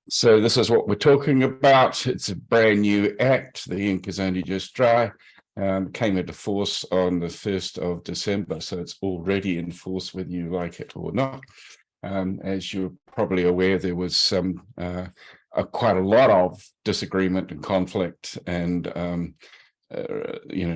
So this is what we're talking about. It's a brand new act. The ink is only just dry. Came into force on the 1st of December, so it's already in force whether you like it or not. As you're probably aware, there was quite a lot of disagreement and conflict and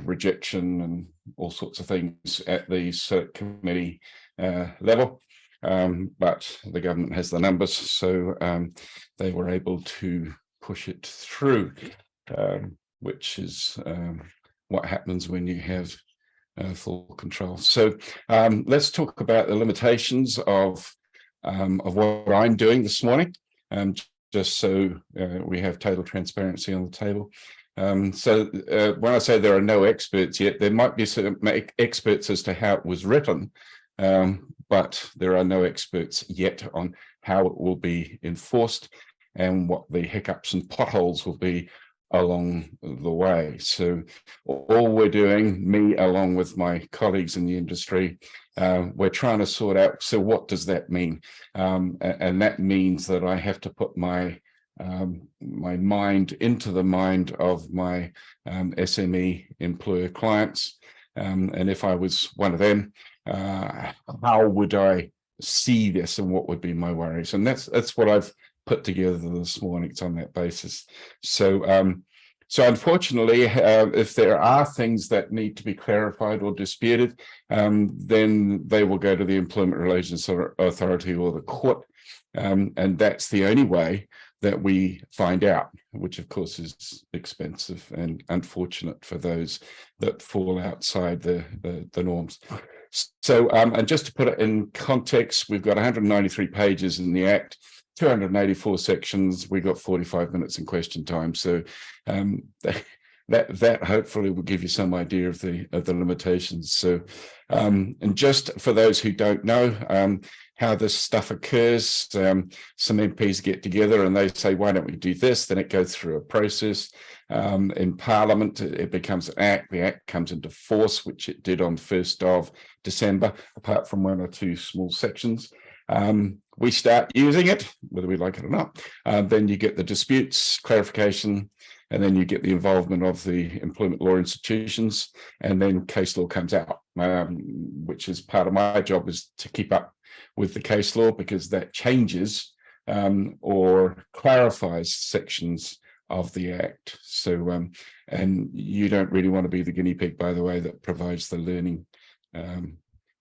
rejection and all sorts of things at the select committee level. But the government has the numbers, so they were able to push it through, which is what happens when you have full control. So let's talk about the limitations of what I'm doing this morning, just so we have total transparency on the table. So when I say there are no experts yet, there might be some experts as to how it was written, but there are no experts yet on how it will be enforced and what the hiccups and potholes will be along the way. So all we're doing, me along with my colleagues in the industry, we're trying to sort out, so what does that mean? And that means that I have to put my mind into the mind of my SME employer clients. And if I was one of them, how would I see this and what would be my worries? And that's what I've put together this morning. It's on that basis. So unfortunately, if there are things that need to be clarified or disputed, then they will go to the Employment Relations Authority or the court. And that's the only way that we find out, which of course is expensive and unfortunate for those that fall outside the norms. So, and just to put it in context, we've got 193 pages in the Act, 284 sections. We got 45 minutes in question time. So that hopefully will give you some idea of the limitations. So, and just for those who don't know how this stuff occurs, some MPs get together and they say, why don't we do this? Then it goes through a process. In Parliament, it becomes an act. The act comes into force, which it did on 1st of December, apart from one or two small sections. We start using it, whether we like it or not. Then you get the disputes, clarification, and then you get the involvement of the employment law institutions, and then case law comes out, which is part of my job, is to keep up with the case law, because that changes or clarifies sections of the Act. So, and you don't really want to be the guinea pig, by the way, that provides the learning,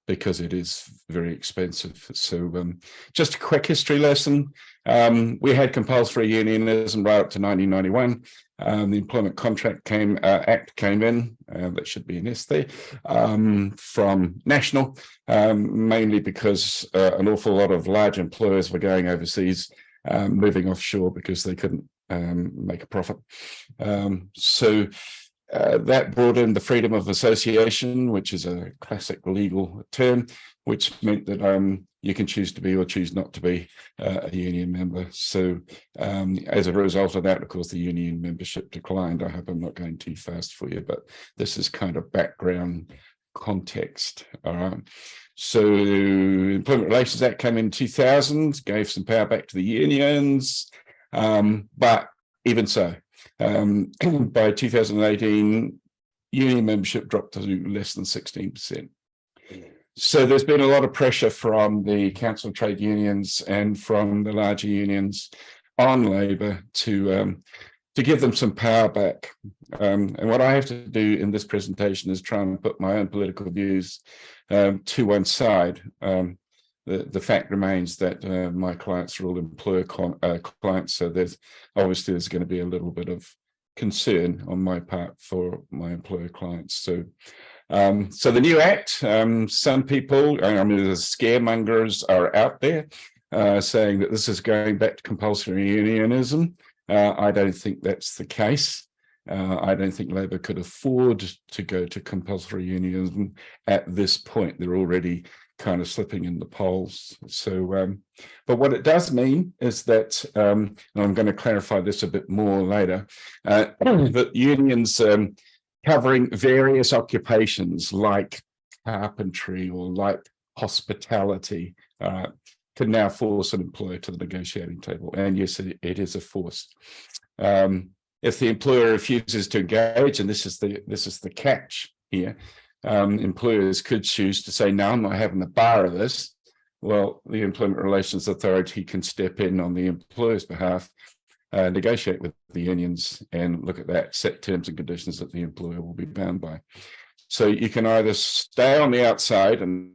because it is very expensive. So just a quick history lesson. We had compulsory unionism right up to 1991. The Employment Contract Act came in, that should be an S there, from national, mainly because an awful lot of large employers were going overseas, moving offshore because they couldn't make a profit. So that brought in the freedom of association, which is a classic legal term, which meant that you can choose to be or choose not to be a union member. So as a result of that, of course, the union membership declined. I hope I'm not going too fast for you, but this is kind of background context. All right. So Employment Relations Act came in 2000, gave some power back to the unions, but even so, by 2018, union membership dropped to less than 16%. So there's been a lot of pressure from the Council of Trade Unions and from the larger unions on Labor to give them some power back. And what I have to do in this presentation is try and put my own political views to one side. The fact remains that my clients are all employer clients, so there's going to be a little bit of concern on my part for my employer clients. So the new act, some people, I mean, the scaremongers are out there saying that this is going back to compulsory unionism. I don't think that's the case. I don't think Labor could afford to go to compulsory unionism at this point. They're already kind of slipping in the polls. So, but what it does mean is that, and I'm going to clarify this a bit more later, that unions covering various occupations like carpentry or like hospitality can now force an employer to the negotiating table. And yes, it is a force. If the employer refuses to engage, and this is the catch here, employers could choose to say, no, I'm not having a bar of this. Well, the Employment Relations Authority can step in on the employer's behalf, negotiate with the unions and look at that, set terms and conditions that the employer will be bound by. So you can either stay on the outside and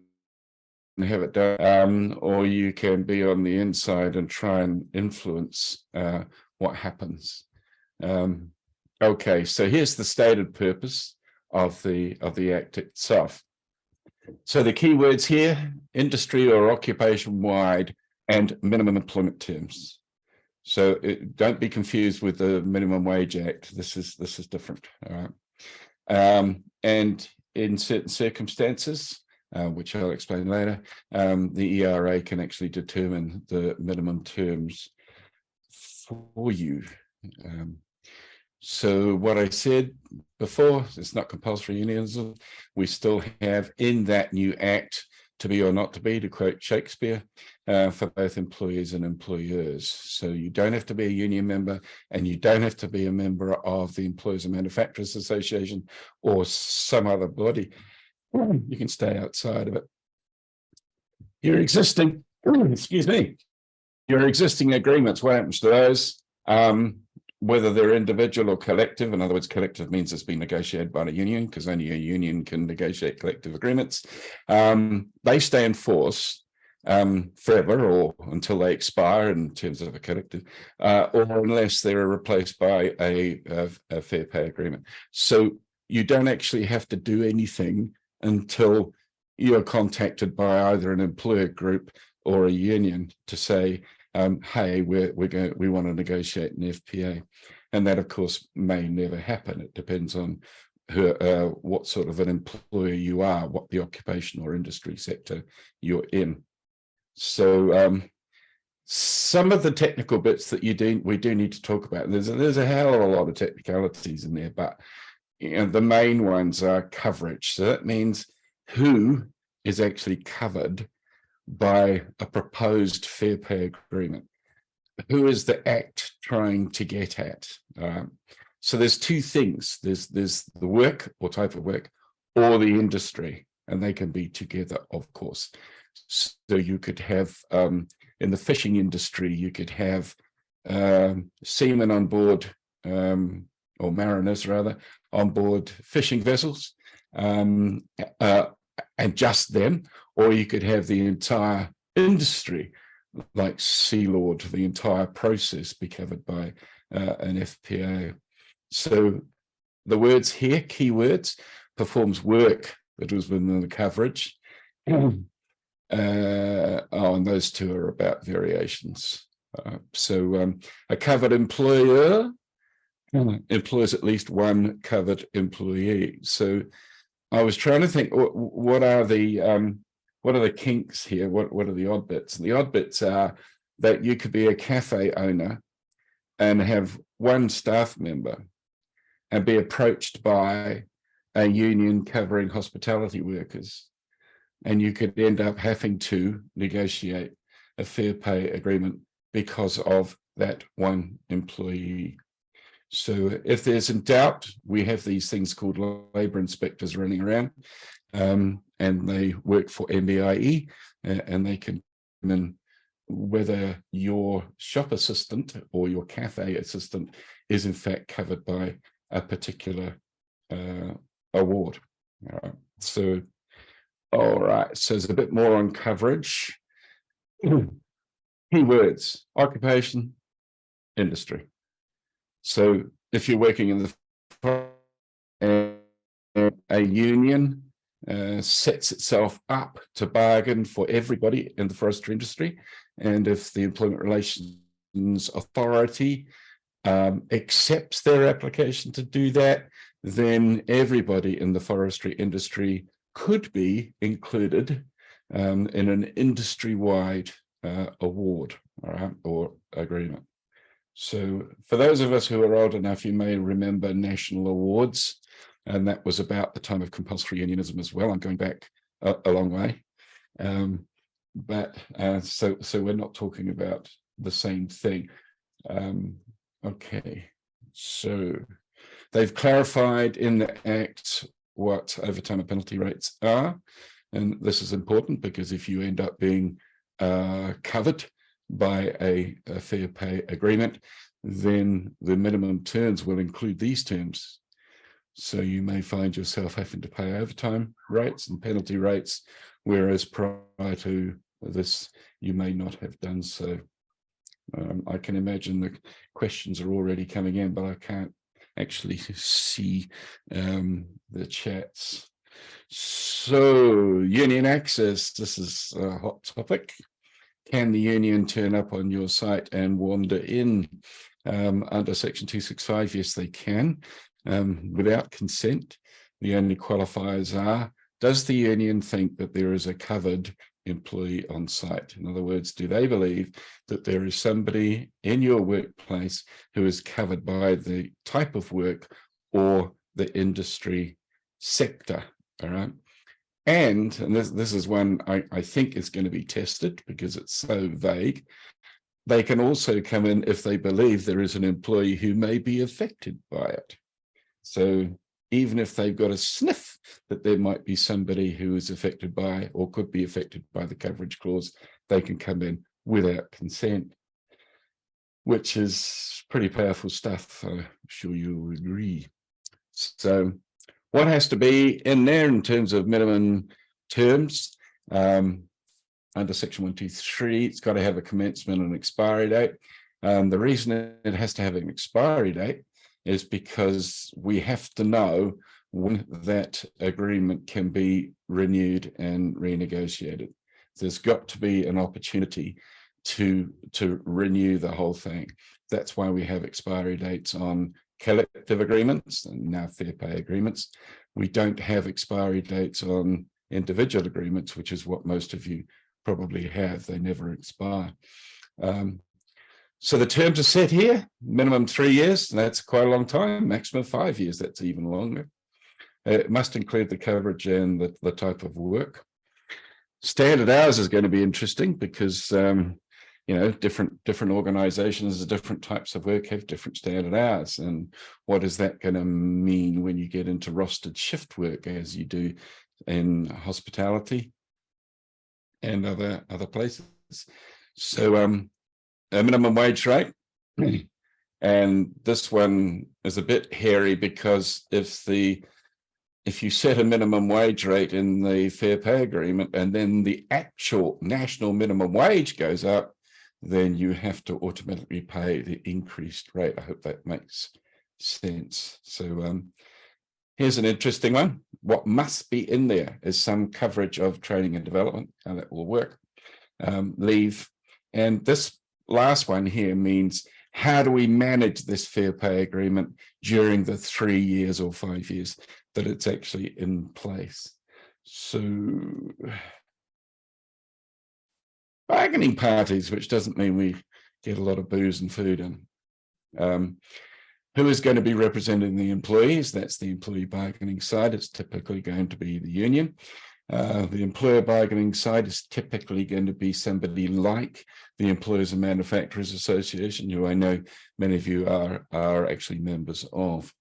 have it done, or you can be on the inside and try and influence what happens. Okay, so here's the stated purpose of the Act itself. So the key words here: industry or occupation-wide and minimum employment terms. So don't be confused with the Minimum Wage Act. This is different. All right. And in certain circumstances, which I'll explain later, the ERA can actually determine the minimum terms for you. So what I said before, it's not compulsory unionism. We still have in that new act, to be or not to be, to quote Shakespeare, for both employees and employers. So you don't have to be a union member, and you don't have to be a member of the Employers and Manufacturers Association or some other body. You can stay outside of it. Your existing, excuse me, your existing agreements, what happens to those? Whether they're individual or collective, in other words, collective means it's been negotiated by a union, because only a union can negotiate collective agreements. They stay in force forever, or until they expire in terms of a collective, or unless they're replaced by a fair pay agreement. So you don't actually have to do anything until you're contacted by either an employer group or a union to say, hey, we want to negotiate an FPA. And that, of course, may never happen. It depends on what sort of an employer you are, what the occupation or industry sector you're in. So some of the technical bits that we do need to talk about. There's a hell of a lot of technicalities in there, but the main ones are coverage. So that means who is actually covered by a proposed fair pay agreement. Who is the Act trying to get at? So there's two things. There's the work or type of work, or the industry, and they can be together, of course. So you could have, in the fishing industry, you could have seamen on board, or mariners rather, on board fishing vessels, and just them, or you could have the entire industry, like Sealord, the entire process be covered by an FPAA. So the words here, keywords: performs work that was within the coverage. And those two are about variations. So a covered employer employs at least one covered employee. So I was trying to think, what are the kinks here? What are the odd bits? And the odd bits are that you could be a cafe owner and have one staff member and be approached by a union covering hospitality workers, and you could end up having to negotiate a fair pay agreement because of that one employee. So if there's in doubt, we have these things called labour inspectors running around, and they work for MBIE, and they can determine whether your shop assistant or your cafe assistant is in fact covered by a particular award. All right. So, all right. So there's a bit more on coverage. Keywords: occupation, industry. So if you're working in the a union sets itself up to bargain for everybody in the forestry industry, and if the Employment Relations Authority accepts their application to do that, then everybody in the forestry industry could be included in an industry-wide award, all right, or agreement. So for those of us who are old enough, you may remember national awards, and that was about the time of compulsory unionism as well. I'm going back a long way. but so we're not talking about the same thing. Okay, so they've clarified in the Act what overtime and penalty rates are, and this is important because if you end up being covered by a fair pay agreement, then the minimum terms will include these terms. So you may find yourself having to pay overtime rates and penalty rates, whereas prior to this, you may not have done so. I can imagine the questions are already coming in, but I can't actually see the chats. So union access, this is a hot topic. Can the union turn up on your site and wander in under Section 265? Yes, they can, without consent. The only qualifiers are, does the union think that there is a covered employee on site? In other words, do they believe that there is somebody in your workplace who is covered by the type of work or the industry sector? All right. And this is one I think is going to be tested because it's so vague. They can also come in if they believe there is an employee who may be affected by it. So even if they've got a sniff that there might be somebody who is affected by or could be affected by the coverage clause, they can come in without consent, which is pretty powerful stuff. I'm sure you'll agree. So what has to be in there in terms of minimum terms? Under Section 123, it's got to have a commencement and expiry date. The reason it has to have an expiry date is because we have to know when that agreement can be renewed and renegotiated. There's got to be an opportunity to renew the whole thing. That's why we have expiry dates on collective agreements and now fair pay agreements. We don't have expiry dates on individual agreements, which is what most of you probably have. They never expire. So the terms are set here, minimum 3 years, and that's quite a long time, maximum 5 years, that's even longer. It must include the coverage and the type of work. Standard hours is going to be interesting because you know, different organizations, different types of work have different standard hours. And what is that going to mean when you get into rostered shift work as you do in hospitality and other places? So a minimum wage rate. And this one is a bit hairy because if you set a minimum wage rate in the fair pay agreement and then the actual national minimum wage goes up, then you have to automatically pay the increased rate. I hope that makes sense. So here's an interesting one. What must be in there is some coverage of training and development, how that will work, leave. And this last one here means, how do we manage this fair pay agreement during the 3 years or 5 years that it's actually in place? So bargaining parties, which doesn't mean we get a lot of booze and food in. Who is going to be representing the employees? That's the employee bargaining side. It's typically going to be the union. The employer bargaining side is typically going to be somebody like the Employers and Manufacturers Association, who I know many of you are actually members of.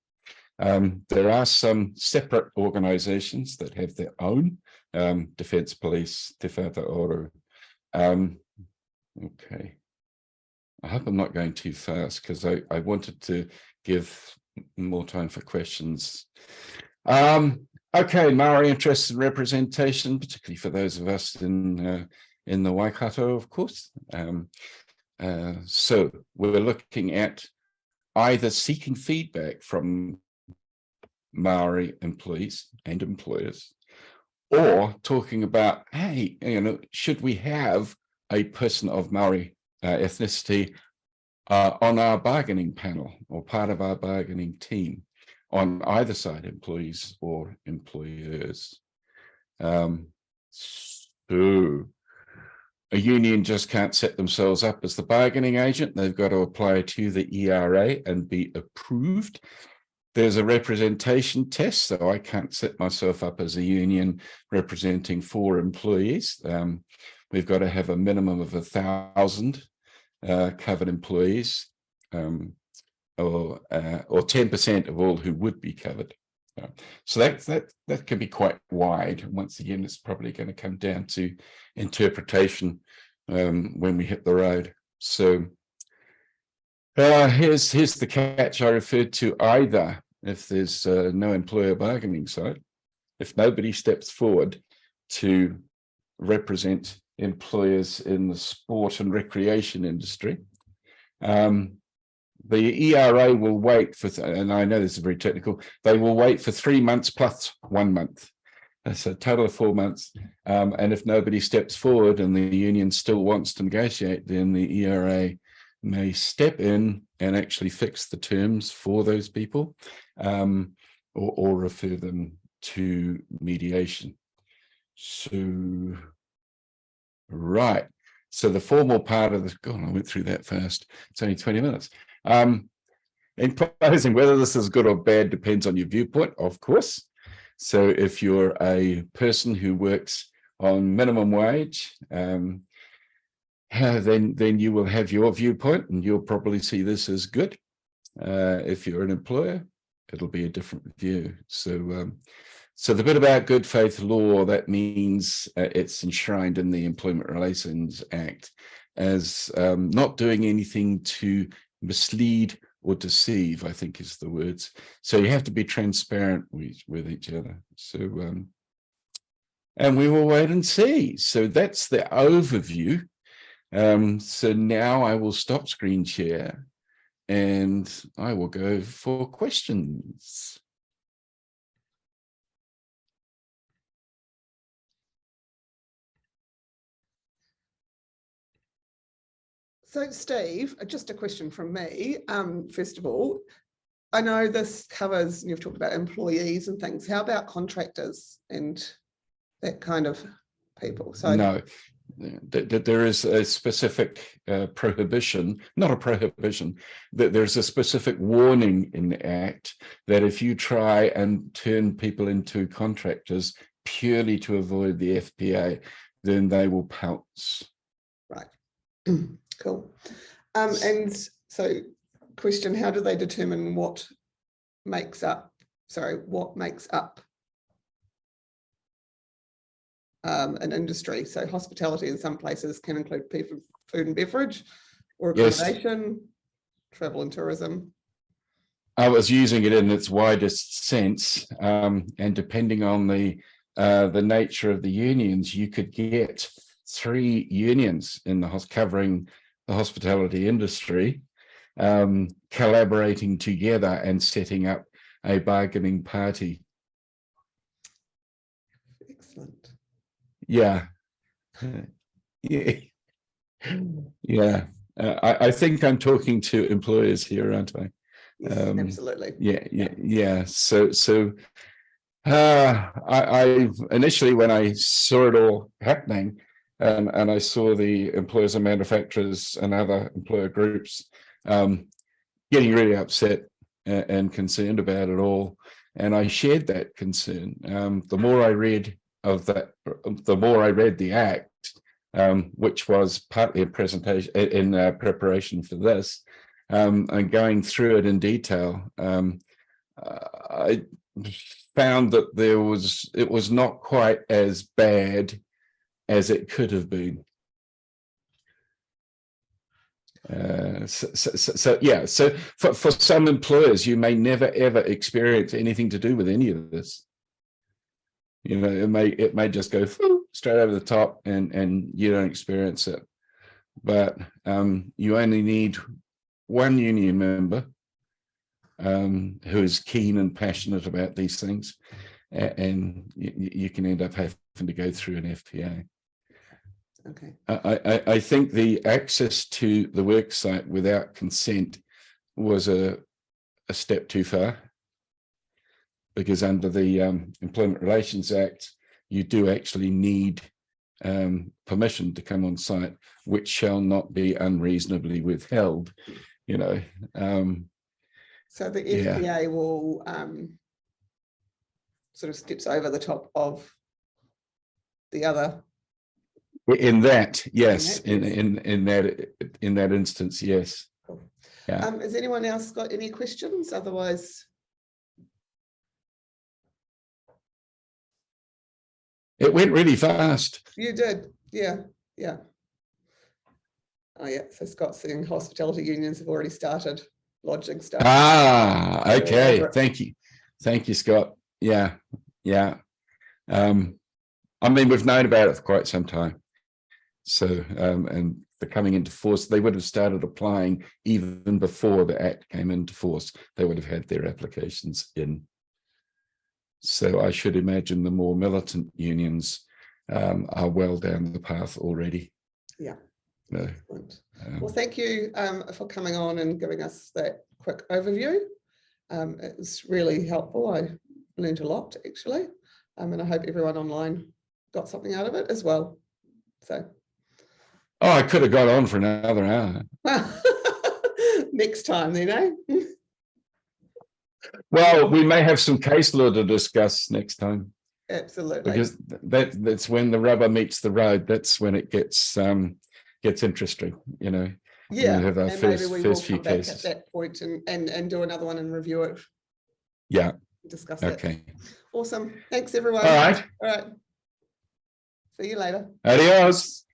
There are some separate organizations that have their own, Defence Police, Te Whatu Oro. Okay. I hope I'm not going too fast because I wanted to give more time for questions. Okay, Maori interest and representation, particularly for those of us in the Waikato, of course. So we're looking at either seeking feedback from Maori employees and employers, or talking about, hey, you know, should we have a person of Maori ethnicity on our bargaining panel or part of our bargaining team on either side, employees or employers. So a union just can't set themselves up as the bargaining agent. They've got to apply to the ERA and be approved. There's a representation test, so I can't set myself up as a union representing 4 employees. we've got to have a minimum of 1,000 covered employees, or 10% of all who would be covered. So that can be quite wide. Once again, it's probably going to come down to interpretation when we hit the road. So here's the catch I referred to. Either if there's no employer bargaining side, if nobody steps forward to represent employers in the sport and recreation industry, the ERA will wait for, and I know this is very technical, they will wait for 3 months plus 1 month. That's a total of 4 months. And if nobody steps forward and the union still wants to negotiate, then the ERA may step in and actually fix the terms for those people, or refer them to mediation. So, right. So the formal part of this, God, I went through that fast. It's only 20 minutes. In closing, whether this is good or bad depends on your viewpoint, of course. So if you're a person who works on minimum wage, then you will have your viewpoint and you'll probably see this as good. If you're an employer, it'll be a different view. So so the bit about good faith law, that means it's enshrined in the Employment Relations Act as not doing anything to mislead or deceive, I think is the words. So you have to be transparent with each other. So, and we will wait and see. So that's the overview. So now I will stop screen share and I will go for questions. So, Steve, just a question from me. First of all, I know this covers, you've talked about employees and things. How about contractors and that kind of people? So no, there is a specific prohibition, not a prohibition, that there's a specific warning in the Act that if you try and turn people into contractors purely to avoid the FPAA, then they will pounce. Right. Cool. And so question, how do they determine what makes up an industry? So hospitality in some places can include food and beverage or accommodation, yes. Travel and tourism. I was using it in its widest sense, and depending on the nature of the unions, you could get 3 unions in the covering the hospitality industry, collaborating together and setting up a bargaining party. Excellent. Yeah. Yeah. I think I'm talking to employers here, aren't I? Yes, absolutely. Yeah. So I initially, when I saw it all happening, and I saw the employers and manufacturers and other employer groups getting really upset and concerned about it all, and I shared that concern. The more I read of that, the more I read the Act, which was partly a presentation in preparation for this, and going through it in detail, I found that it was not quite as bad as it could have been. So for some employers, you may never ever experience anything to do with any of this. You know, it may just go straight over the top, and you don't experience it. But you only need one union member who is keen and passionate about these things, and you can end up having to go through an FPA. Okay. I think the access to the worksite without consent was a step too far, because under the Employment Relations Act, you do actually need permission to come on site, which shall not be unreasonably withheld. You know. So the FPA will sort of steps over the top of the other. In that, yes, In in that instance, yes. Cool. Yeah. Has anyone else got any questions? Otherwise, It went really fast. you did, yeah. Oh yeah, so Scott's saying hospitality unions have already started lodging stuff. Ah, They're all okay. over it. Thank you, Scott. Yeah. I mean, we've known about it for quite some time. So, and the coming into force, they would have started applying even before the Act came into force. They would have had their applications in. So I should imagine the more militant unions are well down the path already. Yeah. No. Well, thank you for coming on and giving us that quick overview. It was really helpful. I learned a lot, actually. And I hope everyone online got something out of it as well. So. Oh, I could have got on for another hour. Next time then, eh? Well, we may have some case law to discuss next time. Absolutely. Because that's when the rubber meets the road. That's when it gets interesting, you know. Yeah, we have our and maybe we will few come back cases. at that point and do another one and review it. Yeah. Discuss that. Okay. Awesome. Thanks, everyone. All right. All right. See you later. Adios.